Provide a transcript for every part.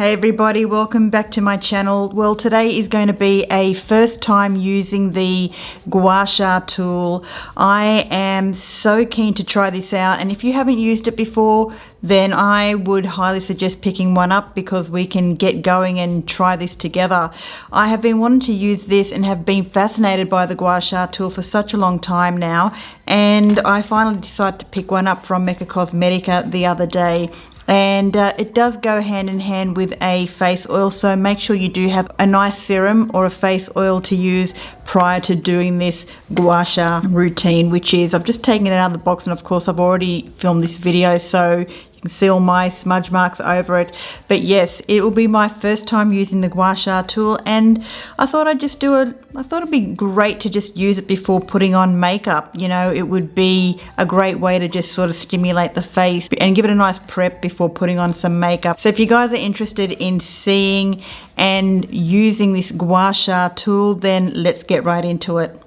Hey everybody, welcome back to my channel. Well, today is going to be a first time using the Gua Sha tool. I am so keen to try this out, and if you haven't used it before, then I would highly suggest picking one up because we can get going and try this together. I have been wanting to use this and have been fascinated by the Gua Sha tool for such a long time now, and I finally decided to pick one up from Mecca Cosmetica the other day. And it does go hand in hand with a face oil, so make sure you do have a nice serum or a face oil to use prior to doing this Gua Sha routine, which is, I've just taken it out of the box, and of course I've already filmed this video, so you can see all my smudge marks over it. But yes, it will be my first time using the Gua Sha tool, and I thought I'd just I thought it'd be great to just use it before putting on makeup. You know, it would be a great way to just sort of stimulate the face and give it a nice prep before putting on some makeup. So if you guys are interested in seeing and using this Gua Sha tool, then let's get right into it.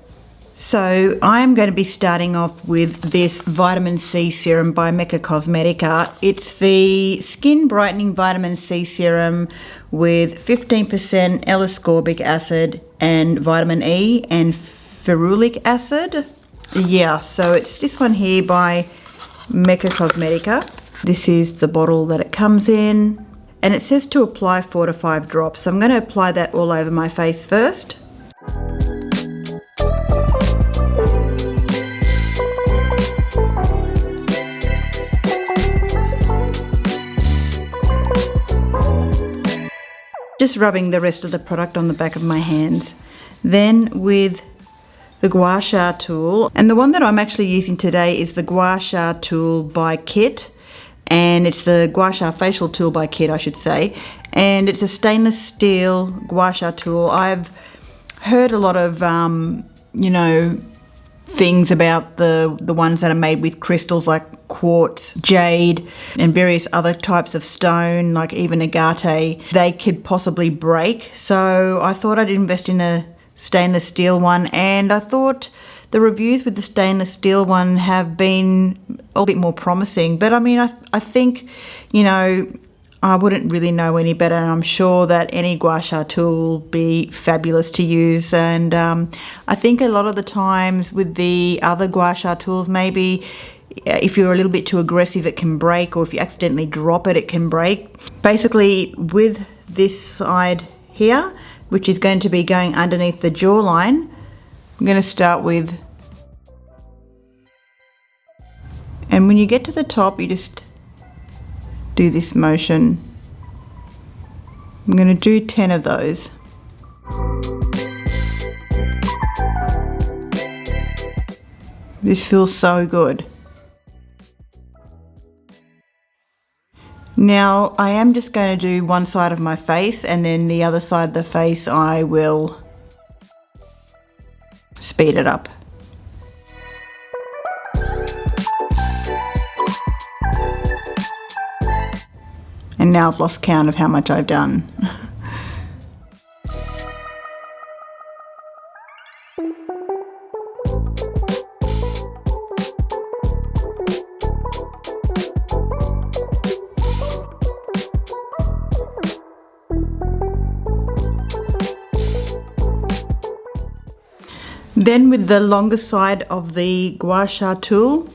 So I'm going to be starting off with this vitamin C serum by Mecca Cosmetica. It's the skin brightening vitamin C serum with 15% L-ascorbic acid and vitamin E and ferulic acid. Yeah, so it's this one here by Mecca Cosmetica. This is the bottle that it comes in, and it says to apply 4 to 5 drops. So I'm going to apply that all over my face first. Just rubbing the rest of the product on the back of my hands. Then with the Gua Sha tool, and the one that I'm actually using today is the Gua Sha tool by Kit, and it's the Gua Sha facial tool by Kit, I should say, and it's a stainless steel Gua Sha tool. I've heard a lot of you know, things about the ones that are made with crystals like quartz, jade, and various other types of stone, like even agate. They could possibly break, so I thought I'd invest in a stainless steel one, and I thought the reviews with the stainless steel one have been a bit more promising. But I mean, I think, you know, I wouldn't really know any better, and I'm sure that any Gua Sha tool will be fabulous to use. And I think a lot of the times with the other Gua Sha tools, maybe if you're a little bit too aggressive, it can break, or if you accidentally drop it, it can break. Basically, with this side here, which is going to be going underneath the jawline, I'm going to start with, and when you get to the top, you just do this motion. I'm going to do 10 of those. This feels so good. Now I am just going to do one side of my face, and then the other side of the face I will speed it up. And now I've lost count of how much I've done. Then with the longer side of the Gua Sha tool,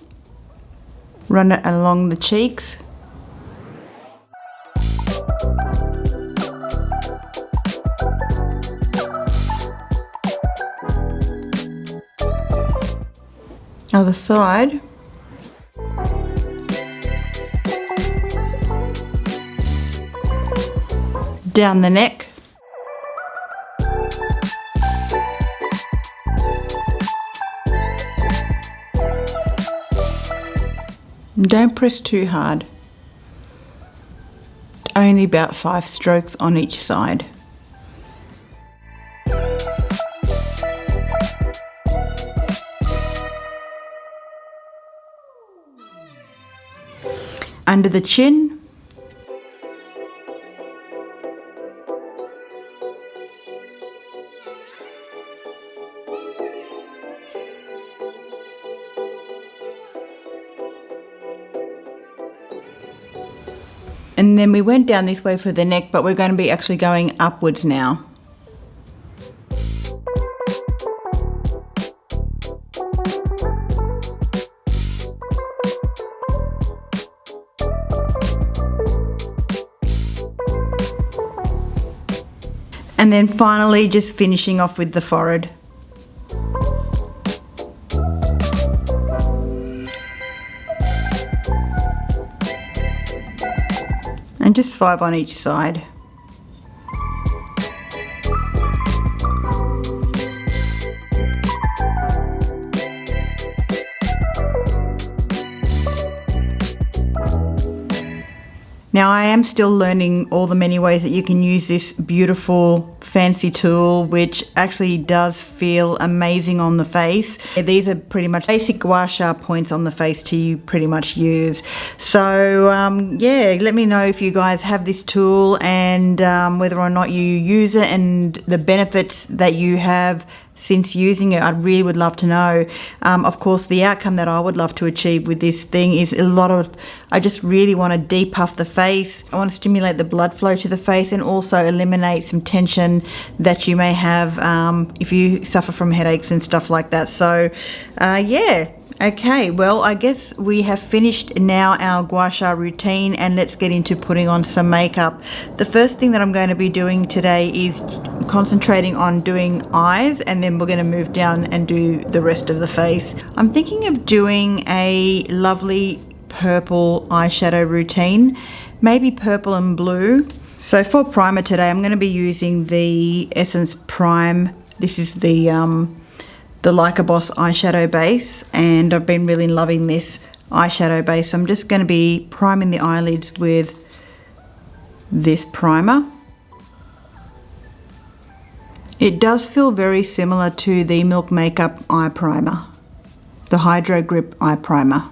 run it along the cheeks. Other side. Down the neck. Don't press too hard. Only about 5 strokes on each side. Under the chin. And And then we went down this way for the neck, but we're going to be actually going upwards now. And then finally just finishing off with the forehead. And just 5 on each side. Now I am still learning all the many ways that you can use this beautiful fancy tool, which actually does feel amazing on the face. These are pretty much basic Gua Sha points on the face to pretty much use. So yeah, let me know if you guys have this tool and whether or not you use it and the benefits that you have since using it. I really would love to know. Of course, the outcome that I would love to achieve with this thing is I just really want to depuff the face. I want to stimulate the blood flow to the face and also eliminate some tension that you may have if you suffer from headaches and stuff like that. So yeah. Okay, well, I guess we have finished now our Gua Sha routine, and let's get into putting on some makeup. The first thing that I'm going to be doing today is concentrating on doing eyes, and then we're going to move down and do the rest of the face. I'm thinking of doing a lovely purple eyeshadow routine, maybe purple and blue. So for primer today, I'm going to be using the Essence Prime. This is the Like a Boss eyeshadow base, and I've been really loving this eyeshadow base. So I'm just going to be priming the eyelids with this primer. It does feel very similar to the Milk Makeup eye primer, the Hydro Grip eye primer.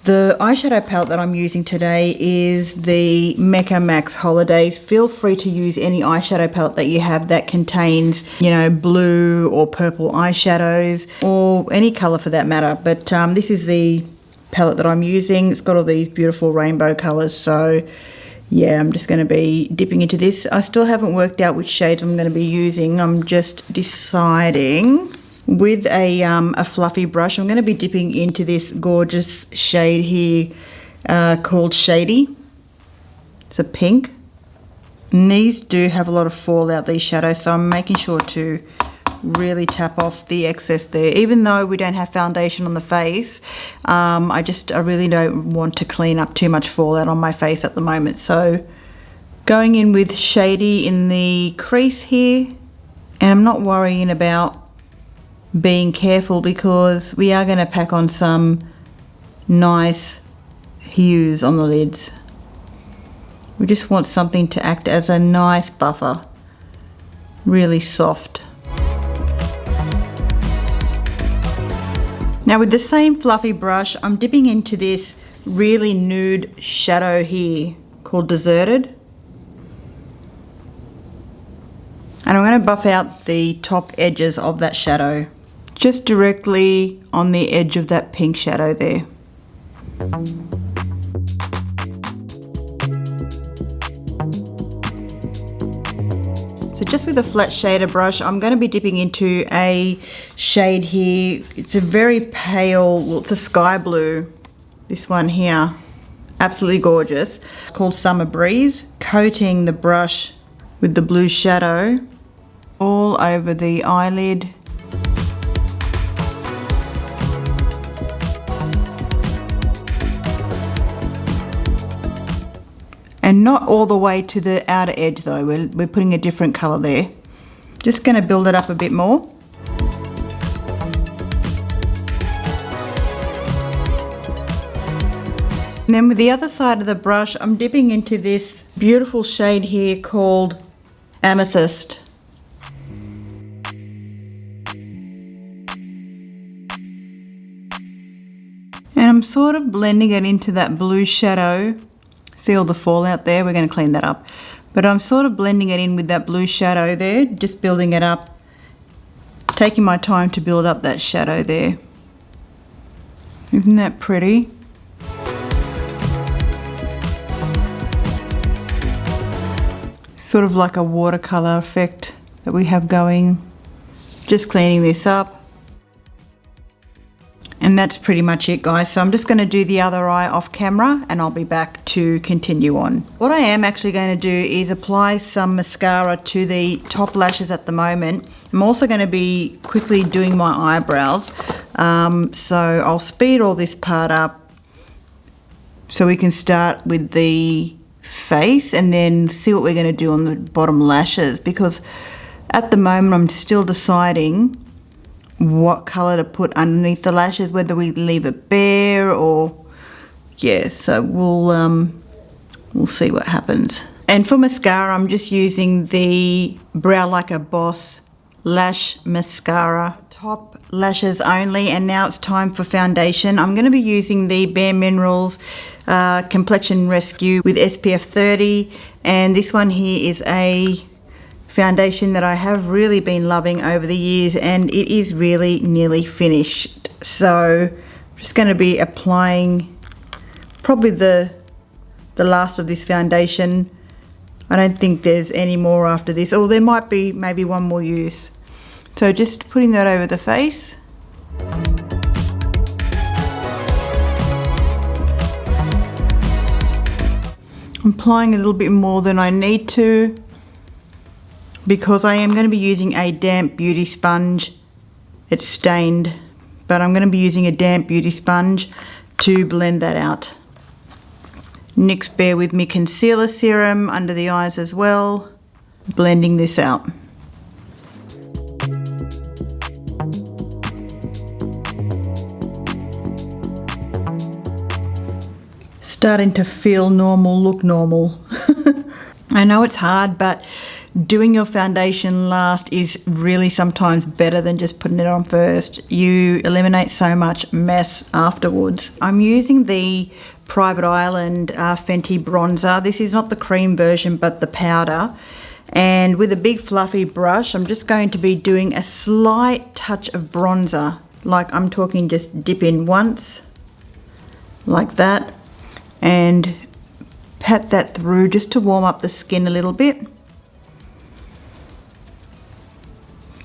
The eyeshadow palette that I'm using today is the Mecca Max Holidays. Feel free to use any eyeshadow palette that you have that contains, you know, blue or purple eyeshadows, or any colour for that matter. But this is the palette that I'm using. It's got all these beautiful rainbow colours. So yeah, I'm just going to be dipping into this. I still haven't worked out which shades I'm going to be using. I'm just deciding. With a fluffy brush, I'm going to be dipping into this gorgeous shade here called Shady. It's a pink. And these do have a lot of fallout, these shadows, so I'm making sure to really tap off the excess there. Even though we don't have foundation on the face, I really don't want to clean up too much fallout on my face at the moment. So going in with Shady in the crease here, and I'm not worrying about being careful because we are going to pack on some nice hues on the lids. We just want something to act as a nice buffer, really soft. Now with the same fluffy brush, I'm dipping into this really nude shadow here called Deserted. And I'm going to buff out the top edges of that shadow, just directly on the edge of that pink shadow there. So just with a flat shader brush, I'm going to be dipping into a shade here. It's a very pale, well, it's a sky blue, this one here. Absolutely gorgeous. It's called Summer Breeze. Coating the brush with the blue shadow all over the eyelid. And not all the way to the outer edge though, we're putting a different colour there. Just going to build it up a bit more. And then with the other side of the brush, I'm dipping into this beautiful shade here called Amethyst. And I'm sort of blending it into that blue shadow. See all the fallout there? We're going to clean that up. But I'm sort of blending it in with that blue shadow there, just building it up. Taking my time to build up that shadow there. Isn't that pretty? sort of like a watercolor effect that we have going. Just cleaning this up. And that's pretty much it, guys. So I'm just going to do the other eye off camera and I'll be back to continue on. What I am actually going to do is apply some mascara to the top lashes at the moment. I'm also going to be quickly doing my eyebrows. So I'll speed all this part up so we can start with the face and then see what we're going to do on the bottom lashes, because at the moment I'm still deciding what color to put underneath the lashes, whether we leave it bare or yeah, so we'll see what happens. And for mascara, I'm just using the Brow Like a Boss lash mascara, top lashes only. And now it's time for foundation. I'm going to be using the Bare Minerals Complexion Rescue with SPF 30, and this one here is a foundation that I have really been loving over the years, and it is really nearly finished. So I'm just going to be applying probably the last of this foundation. I don't think there's any more after this, or there might be maybe one more use. So just putting that over the face. I'm applying a little bit more than I need to, because I am going to be using a damp beauty sponge. It's stained, but I'm going to be using a damp beauty sponge to blend that out. NYX Bear With Me concealer serum under the eyes as well, blending this out. Starting to feel normal, look normal. I know it's hard, but doing your foundation last is really sometimes better than just putting it on first. You eliminate so much mess afterwards. I'm using the Private Island Fenty bronzer. This is not the cream version, but the powder. And with a big fluffy brush, I'm just going to be doing a slight touch of bronzer. Like I'm talking just dip in once, like that, and pat that through just to warm up the skin a little bit.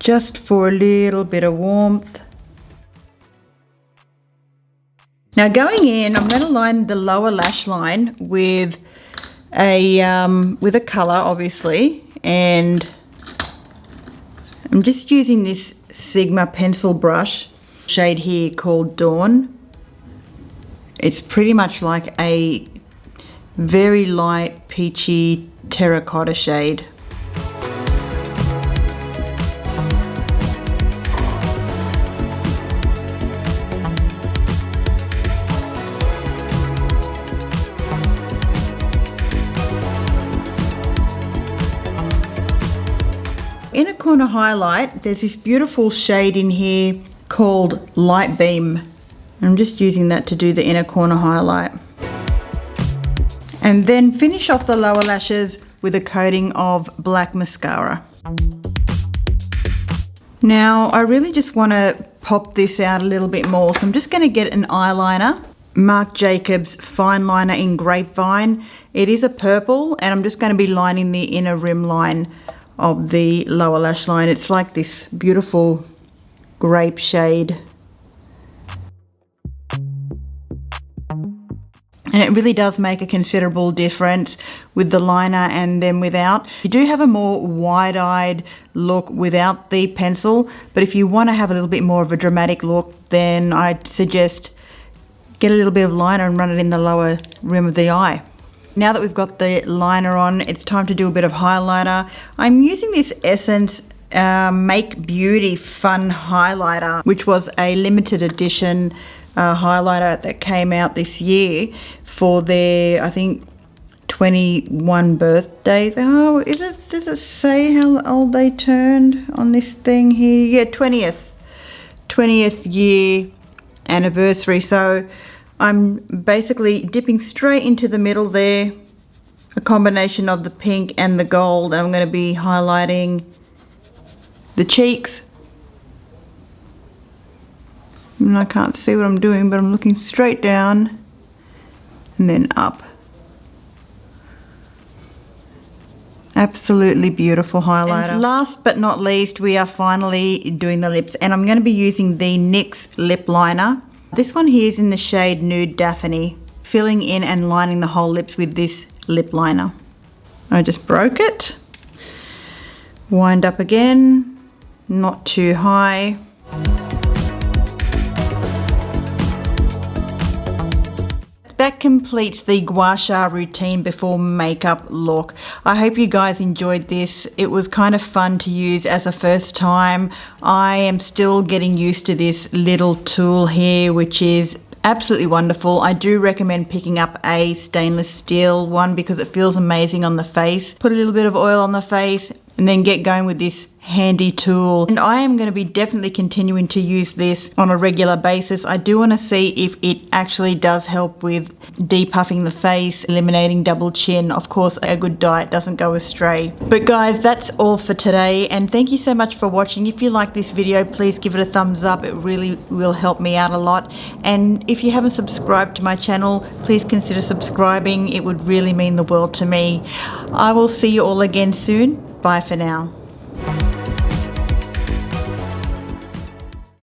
Just for a little bit of warmth. Now going in, I'm going to line the lower lash line with a color, obviously, and I'm just using this Sigma pencil brush shade here called Dawn. It's pretty much like a very light peachy terracotta shade. Inner corner highlight, there's this beautiful shade in here called Light Beam. I'm just using that to do the inner corner highlight. And then finish off the lower lashes with a coating of black mascara. Now I really just want to pop this out a little bit more, so I'm just going to get an eyeliner, Marc Jacobs Fine Liner in Grapevine. It is a purple, and I'm just going to be lining the inner rim line of the lower lash line. It's like this beautiful grape shade. And it really does make a considerable difference with the liner and then without. You do have a more wide-eyed look without the pencil, but if you want to have a little bit more of a dramatic look, then I'd suggest get a little bit of liner and run it in the lower rim of the eye. Now that we've got the liner on, it's time to do a bit of highlighter. I'm using this Essence Make Beauty Fun Highlighter, which was a limited edition highlighter that came out this year for their, I think, 21 birthday. Oh, does it say how old they turned on this thing here? Yeah, 20th year anniversary. So I'm basically dipping straight into the middle there, a combination of the pink and the gold. I'm going to be highlighting the cheeks. And I can't see what I'm doing, but I'm looking straight down and then up. Absolutely beautiful highlighter. And last but not least, we are finally doing the lips, and I'm going to be using the NYX lip liner. This one here is in the shade Nude Daphne, filling in and lining the whole lips with this lip liner. I just broke it. Wind up again, not too high. That completes the Gua Sha routine before makeup look. I hope you guys enjoyed this. It was kind of fun to use as a first time. I am still getting used to this little tool here, which is absolutely wonderful. I do recommend picking up a stainless steel one because it feels amazing on the face. Put a little bit of oil on the face and then get going with this handy tool. And I am going to be definitely continuing to use this on a regular basis. I do want to see if it actually does help with depuffing the face, eliminating double chin. Of course, a good diet doesn't go astray. But guys, that's all for today, and thank you so much for watching. If you like this video, please give it a thumbs up. It really will help me out a lot. And if you haven't subscribed to my channel, please consider subscribing. It would really mean the world to me. I will see you all again soon. Bye for now.